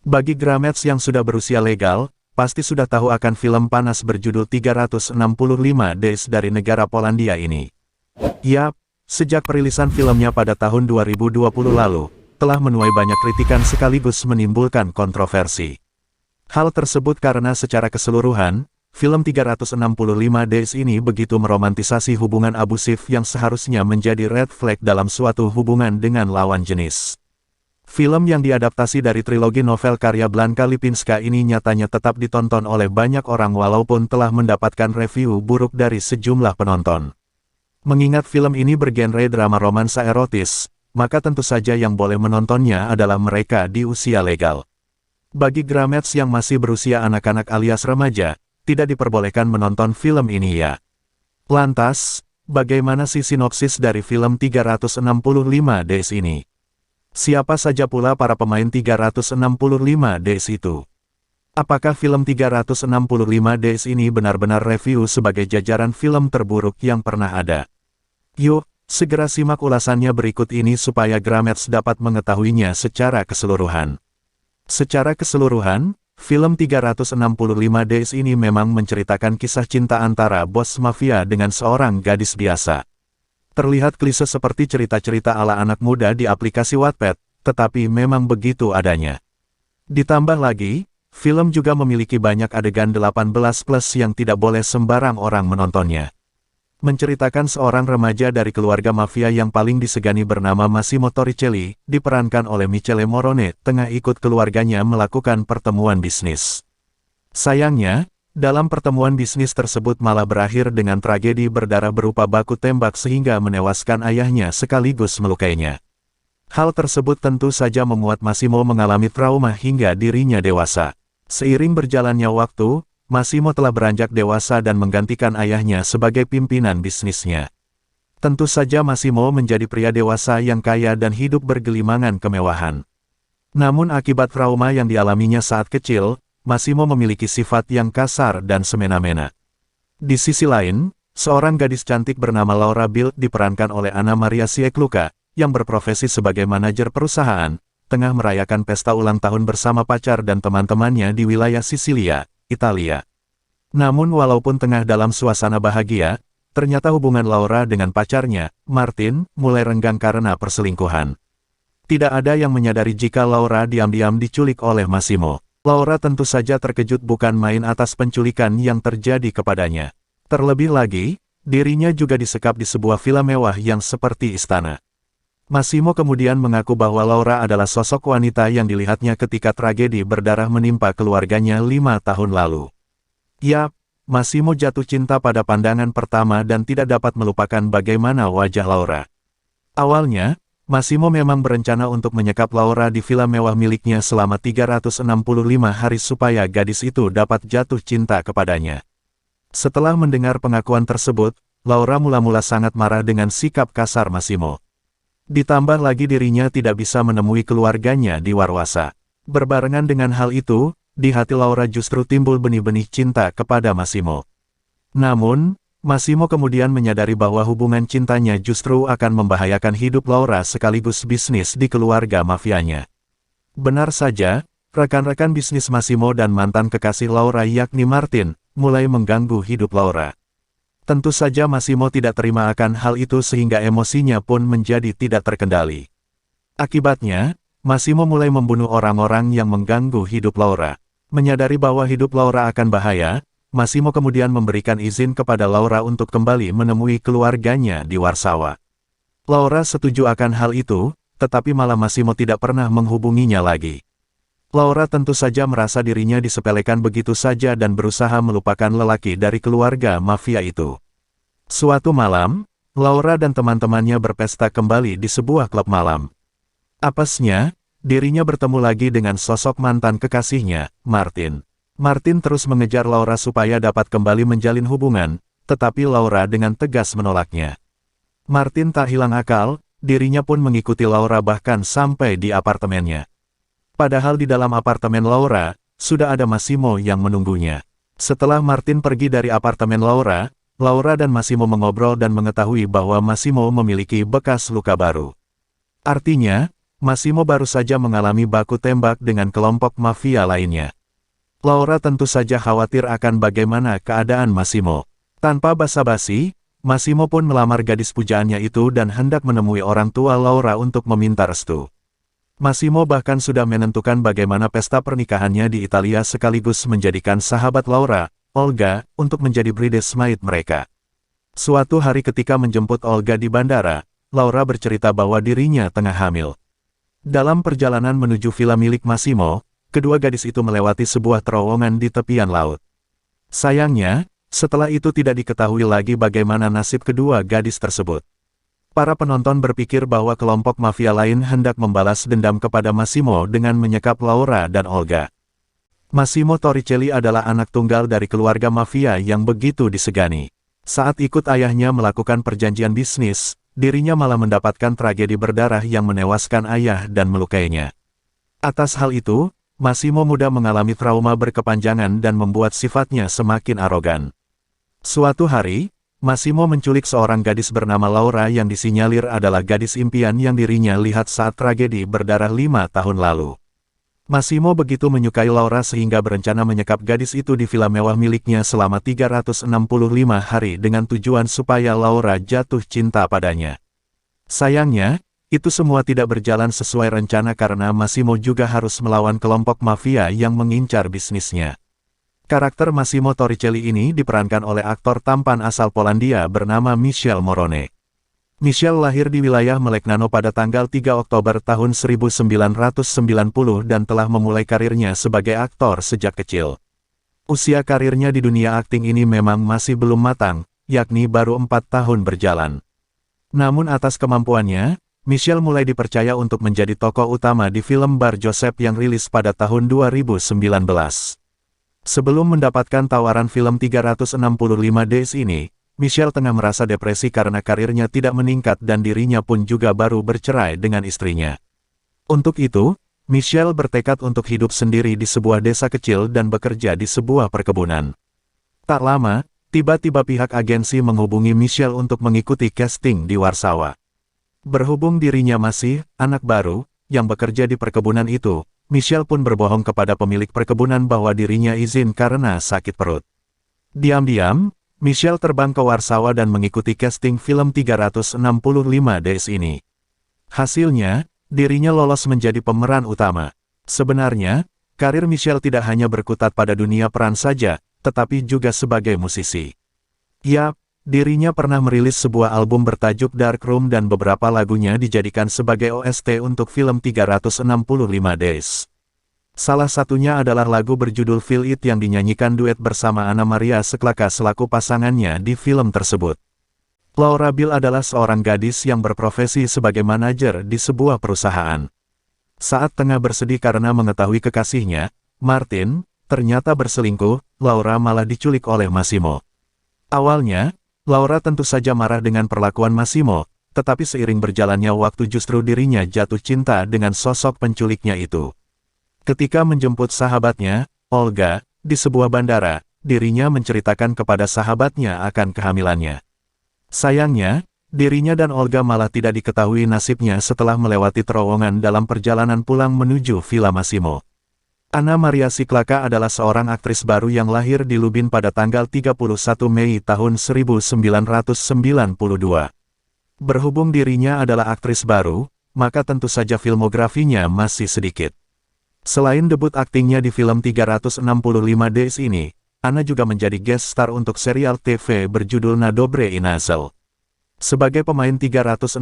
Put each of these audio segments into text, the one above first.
Bagi Grametz yang sudah berusia legal, pasti sudah tahu akan film panas berjudul 365 Days dari negara Polandia ini. Yap, sejak perilisan filmnya pada tahun 2020 lalu, telah menuai banyak kritikan sekaligus menimbulkan kontroversi. Hal tersebut karena secara keseluruhan, film 365 Days ini begitu meromantisasi hubungan abusif yang seharusnya menjadi red flag dalam suatu hubungan dengan lawan jenis. Film yang diadaptasi dari trilogi novel karya Blanka Lipinska ini nyatanya tetap ditonton oleh banyak orang walaupun telah mendapatkan review buruk dari sejumlah penonton. Mengingat film ini bergenre drama romansa erotis, maka tentu saja yang boleh menontonnya adalah mereka di usia legal. Bagi Grametz yang masih berusia anak-anak alias remaja, tidak diperbolehkan menonton film ini ya. Lantas, bagaimana sih sinopsis dari film 365 Days ini? Siapa saja pula para pemain 365 Days itu? Apakah film 365 Days ini benar-benar review sebagai jajaran film terburuk yang pernah ada? Yuk, segera simak ulasannya berikut ini supaya Grametz dapat mengetahuinya secara keseluruhan. Secara keseluruhan, film 365 Days ini memang menceritakan kisah cinta antara bos mafia dengan seorang gadis biasa. Terlihat klise seperti cerita-cerita ala anak muda di aplikasi Wattpad, tetapi memang begitu adanya. Ditambah lagi, film juga memiliki banyak adegan 18+ yang tidak boleh sembarang orang menontonnya. Menceritakan seorang remaja dari keluarga mafia yang paling disegani bernama Massimo Torricelli, diperankan oleh Michele Morrone, tengah ikut keluarganya melakukan pertemuan bisnis. Sayangnya, dalam pertemuan bisnis tersebut malah berakhir dengan tragedi berdarah berupa baku tembak sehingga menewaskan ayahnya sekaligus melukainya. Hal tersebut tentu saja membuat Massimo mengalami trauma hingga dirinya dewasa. Seiring berjalannya waktu, Massimo telah beranjak dewasa dan menggantikan ayahnya sebagai pimpinan bisnisnya. Tentu saja Massimo menjadi pria dewasa yang kaya dan hidup bergelimangan kemewahan. Namun akibat trauma yang dialaminya saat kecil, Massimo memiliki sifat yang kasar dan semena-mena. Di sisi lain, seorang gadis cantik bernama Laura Bild diperankan oleh Anna Maria Siekluka, yang berprofesi sebagai manajer perusahaan, tengah merayakan pesta ulang tahun bersama pacar dan teman-temannya di wilayah Sisilia, Italia. Namun walaupun tengah dalam suasana bahagia, ternyata hubungan Laura dengan pacarnya, Martin, mulai renggang karena perselingkuhan. Tidak ada yang menyadari jika Laura diam-diam diculik oleh Massimo. Laura tentu saja terkejut bukan main atas penculikan yang terjadi kepadanya. Terlebih lagi, dirinya juga disekap di sebuah villa mewah yang seperti istana. Massimo kemudian mengaku bahwa Laura adalah sosok wanita yang dilihatnya ketika tragedi berdarah menimpa keluarganya 5 tahun lalu. Yap, Massimo jatuh cinta pada pandangan pertama dan tidak dapat melupakan bagaimana wajah Laura. Awalnya, Massimo memang berencana untuk menyekap Laura di villa mewah miliknya selama 365 hari supaya gadis itu dapat jatuh cinta kepadanya. Setelah mendengar pengakuan tersebut, Laura mula-mula sangat marah dengan sikap kasar Massimo. Ditambah lagi dirinya tidak bisa menemui keluarganya di Warwasa. Berbarengan dengan hal itu, di hati Laura justru timbul benih-benih cinta kepada Massimo. Namun, Massimo kemudian menyadari bahwa hubungan cintanya justru akan membahayakan hidup Laura sekaligus bisnis di keluarga mafianya. Benar saja, rekan-rekan bisnis Massimo dan mantan kekasih Laura yakni Martin, mulai mengganggu hidup Laura. Tentu saja Massimo tidak terima akan hal itu sehingga emosinya pun menjadi tidak terkendali. Akibatnya, Massimo mulai membunuh orang-orang yang mengganggu hidup Laura. Menyadari bahwa hidup Laura akan bahaya, Massimo kemudian memberikan izin kepada Laura untuk kembali menemui keluarganya di Warsawa. Laura setuju akan hal itu, tetapi malah Massimo tidak pernah menghubunginya lagi. Laura tentu saja merasa dirinya disepelekan begitu saja dan berusaha melupakan lelaki dari keluarga mafia itu. Suatu malam, Laura dan teman-temannya berpesta kembali di sebuah klub malam. Apesnya, dirinya bertemu lagi dengan sosok mantan kekasihnya, Martin. Martin terus mengejar Laura supaya dapat kembali menjalin hubungan, tetapi Laura dengan tegas menolaknya. Martin tak hilang akal, dirinya pun mengikuti Laura bahkan sampai di apartemennya. Padahal di dalam apartemen Laura, sudah ada Massimo yang menunggunya. Setelah Martin pergi dari apartemen Laura, Laura dan Massimo mengobrol dan mengetahui bahwa Massimo memiliki bekas luka baru. Artinya, Massimo baru saja mengalami baku tembak dengan kelompok mafia lainnya. Laura tentu saja khawatir akan bagaimana keadaan Massimo. Tanpa basa-basi, Massimo pun melamar gadis pujaannya itu dan hendak menemui orang tua Laura untuk meminta restu. Massimo bahkan sudah menentukan bagaimana pesta pernikahannya di Italia sekaligus menjadikan sahabat Laura, Olga, untuk menjadi bridesmaid mereka. Suatu hari ketika menjemput Olga di bandara, Laura bercerita bahwa dirinya tengah hamil. Dalam perjalanan menuju villa milik Massimo, kedua gadis itu melewati sebuah terowongan di tepian laut. Sayangnya, setelah itu tidak diketahui lagi bagaimana nasib kedua gadis tersebut. Para penonton berpikir bahwa kelompok mafia lain hendak membalas dendam kepada Massimo dengan menyekap Laura dan Olga. Massimo Torricelli adalah anak tunggal dari keluarga mafia yang begitu disegani. Saat ikut ayahnya melakukan perjanjian bisnis, dirinya malah mendapatkan tragedi berdarah yang menewaskan ayah dan melukainya. Atas hal itu, Massimo mudah mengalami trauma berkepanjangan dan membuat sifatnya semakin arogan. Suatu hari, Massimo menculik seorang gadis bernama Laura yang disinyalir adalah gadis impian yang dirinya lihat saat tragedi berdarah 5 tahun lalu. Massimo begitu menyukai Laura sehingga berencana menyekap gadis itu di villa mewah miliknya selama 365 hari dengan tujuan supaya Laura jatuh cinta padanya. Sayangnya, itu semua tidak berjalan sesuai rencana karena Massimo juga harus melawan kelompok mafia yang mengincar bisnisnya. Karakter Massimo Torricelli ini diperankan oleh aktor tampan asal Polandia bernama Michel Morone. Michel lahir di wilayah Melegnano pada tanggal 3 Oktober tahun 1990 dan telah memulai karirnya sebagai aktor sejak kecil. Usia karirnya di dunia akting ini memang masih belum matang, yakni baru 4 tahun berjalan. Namun atas kemampuannya, Michel mulai dipercaya untuk menjadi tokoh utama di film Bar Joseph yang rilis pada tahun 2019. Sebelum mendapatkan tawaran film 365 Days ini, Michel tengah merasa depresi karena karirnya tidak meningkat dan dirinya pun juga baru bercerai dengan istrinya. Untuk itu, Michel bertekad untuk hidup sendiri di sebuah desa kecil dan bekerja di sebuah perkebunan. Tak lama, tiba-tiba pihak agensi menghubungi Michel untuk mengikuti casting di Warsawa. Berhubung dirinya masih anak baru yang bekerja di perkebunan itu, Michel pun berbohong kepada pemilik perkebunan bahwa dirinya izin karena sakit perut. Diam-diam, Michel terbang ke Warsawa dan mengikuti casting film 365 Days ini. Hasilnya, dirinya lolos menjadi pemeran utama. Sebenarnya, karir Michel tidak hanya berkutat pada dunia peran saja, tetapi juga sebagai musisi. Yap, dirinya pernah merilis sebuah album bertajuk Dark Room dan beberapa lagunya dijadikan sebagai OST untuk film 365 Days. Salah satunya adalah lagu berjudul Feel It yang dinyanyikan duet bersama Anna Maria Schlaka selaku pasangannya di film tersebut. Laura Bill adalah seorang gadis yang berprofesi sebagai manajer di sebuah perusahaan. Saat tengah bersedih karena mengetahui kekasihnya, Martin, ternyata berselingkuh, Laura malah diculik oleh Massimo. Awalnya, Laura tentu saja marah dengan perlakuan Massimo, tetapi seiring berjalannya waktu justru dirinya jatuh cinta dengan sosok penculiknya itu. Ketika menjemput sahabatnya, Olga, di sebuah bandara, dirinya menceritakan kepada sahabatnya akan kehamilannya. Sayangnya, dirinya dan Olga malah tidak diketahui nasibnya setelah melewati terowongan dalam perjalanan pulang menuju Villa Massimo. Anna Maria Schlaka adalah seorang aktris baru yang lahir di Lubin pada tanggal 31 Mei tahun 1992. Berhubung dirinya adalah aktris baru, maka tentu saja filmografinya masih sedikit. Selain debut aktingnya di film 365 Days ini, Anna juga menjadi guest star untuk serial TV berjudul Na Dobre Inazel. Sebagai pemain 365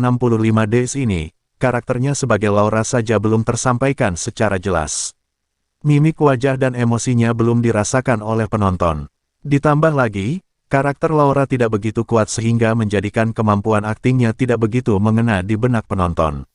Days ini, karakternya sebagai Laura saja belum tersampaikan secara jelas. Mimik wajah dan emosinya belum dirasakan oleh penonton. Ditambah lagi, karakter Laura tidak begitu kuat sehingga menjadikan kemampuan aktingnya tidak begitu mengena di benak penonton.